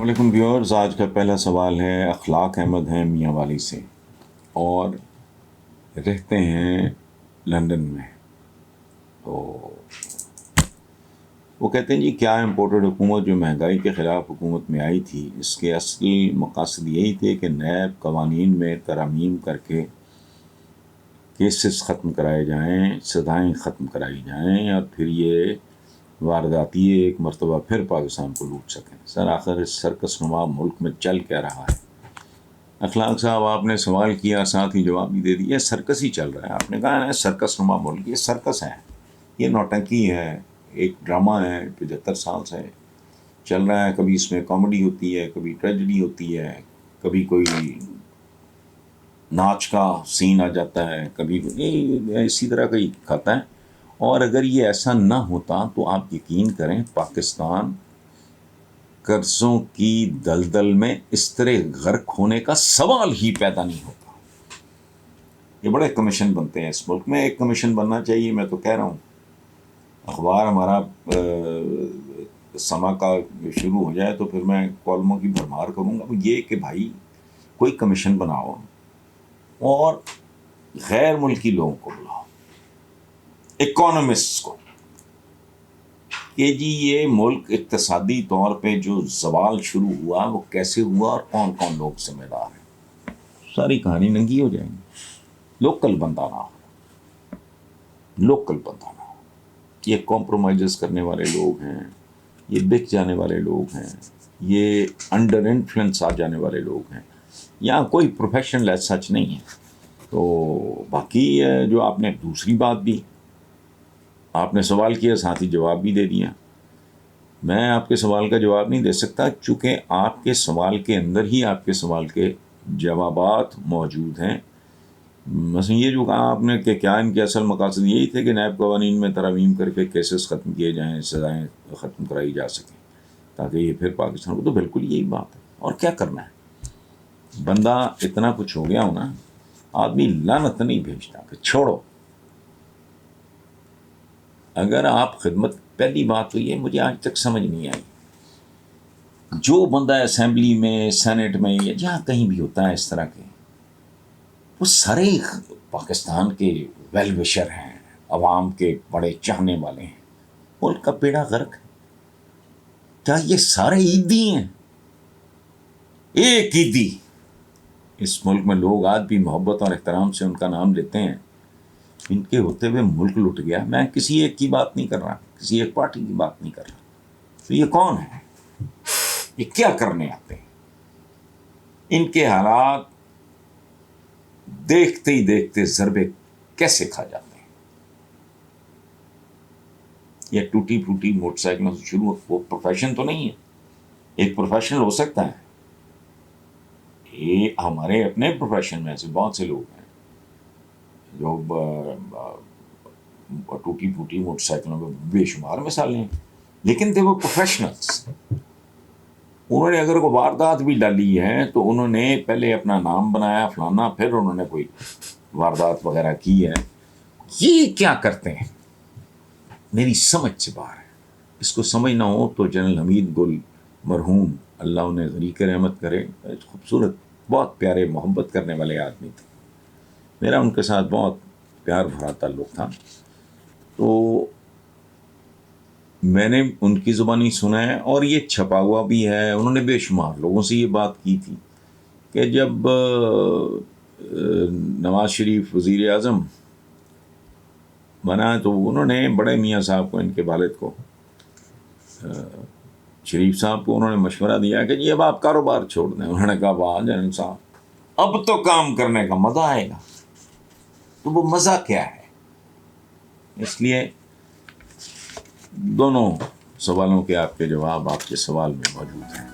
علیکم ویورز، آج کا پہلا سوال ہے اخلاق احمد ہیں میاں والی سے اور رہتے ہیں لندن میں. تو وہ کہتے ہیں جی کیا امپورٹڈ حکومت جو مہنگائی کے خلاف حکومت میں آئی تھی، اس کے اصلی مقاصد یہی تھے کہ نیب قوانین میں ترامیم کر کے کیسز ختم کرائے جائیں، سزائیں ختم کرائی جائیں اور پھر یہ وارداتی ایک مرتبہ پھر پاکستان کو لوٹ سکیں. سر آخر اس سرکس نما ملک میں چل کیا رہا ہے؟ اخلاق صاحب، آپ نے سوال کیا ساتھ ہی جواب بھی دے دیا. سرکس ہی چل رہا ہے. آپ نے کہا نا سرکس نما ملک، یہ سرکس ہے، یہ نوٹنکی ہے، ایک ڈرامہ ہے، 75 سال سے چل رہا ہے. کبھی اس میں کامیڈی ہوتی ہے، کبھی ٹریجڈی ہوتی ہے، کبھی کوئی ناچ کا سین آ جاتا ہے، کبھی اسی طرح کا ہی کھاتا ہے. اور اگر یہ ایسا نہ ہوتا تو آپ یقین کریں پاکستان قرضوں کی دلدل میں اس طرح غرق ہونے کا سوال ہی پیدا نہیں ہوتا. یہ بڑے کمیشن بنتے ہیں اس ملک میں. ایک کمیشن بننا چاہیے. میں تو کہہ رہا ہوں اخبار ہمارا سما کا شروع ہو جائے تو پھر میں کالموں کی بھرمار کروں گا. یہ کہ بھائی کوئی کمیشن بناؤ اور غیر ملکی لوگوں کو بلاؤ، اکانومسٹ کو، کہ جی یہ ملک اقتصادی طور پہ جو زوال شروع ہوا وہ کیسے ہوا اور کون کون لوگ ذمہ دار ہیں. ساری کہانی ننگی ہو جائیں گی. لوکل بندہ نہ ہو، لوکل بندہ نہ ہو. یہ کمپرومائزز کرنے والے لوگ ہیں، یہ بک جانے والے لوگ ہیں، یہ انڈر انفلوئنس آ جانے والے لوگ ہیں. یہاں کوئی پروفیشنل ایز سچ نہیں ہے. تو باقی جو آپ نے دوسری بات بھی آپ نے سوال کیا، ساتھ ہی جواب بھی دے دیا. میں آپ کے سوال کا جواب نہیں دے سکتا چونکہ آپ کے سوال کے اندر ہی آپ کے سوال کے جوابات موجود ہیں. مثلا یہ جو کہا آپ نے کہ کیا ان کے اصل مقاصد یہی تھے کہ نیب قوانین میں ترامیم کر کے کیسز ختم کیے جائیں، سزائیں ختم کرائی جا سکیں تاکہ یہ پھر پاکستان کو. تو بالکل یہی بات ہے. اور کیا کرنا ہے؟ بندہ اتنا کچھ ہو گیا ہو نا، آدمی لعنت نہیں بھیجتا کہ چھوڑو. اگر آپ خدمت، پہلی بات تو یہ مجھے آج تک سمجھ نہیں آئی، جو بندہ اسمبلی میں، سینٹ میں یا جہاں کہیں بھی ہوتا ہے اس طرح کے، وہ سارے پاکستان کے ویل وشر ہیں، عوام کے بڑے چاہنے والے ہیں. ملک کا بیڑا غرق ہے. کیا یہ سارے عیدی ہیں؟ ایک عیدی اس ملک میں لوگ آج بھی محبت اور احترام سے ان کا نام لیتے ہیں. ان کے ہوتے ہوئے ملک لٹ گیا. میں کسی ایک کی بات نہیں کر رہا، کسی ایک پارٹی کی بات نہیں کر رہا. تو یہ کون ہے؟ یہ کیا کرنے آتے ہیں؟ ان کے حالات دیکھتے ہی دیکھتے ضربے کیسے کھا جاتے ہیں. یہ ٹوٹی پھوٹی موٹر سائیکلوں سے شروع، وہ پروفیشن تو نہیں ہے. ایک پروفیشنل ہو سکتا ہے. یہ ہمارے اپنے پروفیشن میں ایسے بہت سے لوگ ہیں جو ٹوٹی پھوٹی موٹر سائیکلوں میں بے شمار مثالیں ہیں، لیکن تھے وہ پروفیشنلز. انہوں نے اگر کوئی واردات بھی ڈالی ہے تو انہوں نے پہلے اپنا نام بنایا فلانا، پھر انہوں نے کوئی واردات وغیرہ کی ہے. یہ کیا کرتے ہیں؟ میری سمجھ سے باہر ہے. اس کو سمجھ نہ ہو تو جنرل حمید گل مرحوم، اللہ انہیں غریق رحمت کرے، خوبصورت، بہت پیارے، محبت کرنے والے آدمی تھے. میرا ان کے ساتھ بہت پیار بھرا تعلق تھا. تو میں نے ان کی زبانی سنا ہے اور یہ چھپا ہوا بھی ہے. انہوں نے بے شمار لوگوں سے یہ بات کی تھی کہ جب نواز شریف وزیر اعظم بنا تو انہوں نے بڑے میاں صاحب کو، ان کے والد کو، شریف صاحب کو، انہوں نے مشورہ دیا کہ جی اب آپ کاروبار چھوڑ دیں. انہوں نے کہا واہ جنرل صاحب، اب تو کام کرنے کا مزہ آئے گا. تو وہ مزہ کیا ہے؟ اس لیے دونوں سوالوں کے آپ کے جواب آپ کے سوال میں موجود ہیں.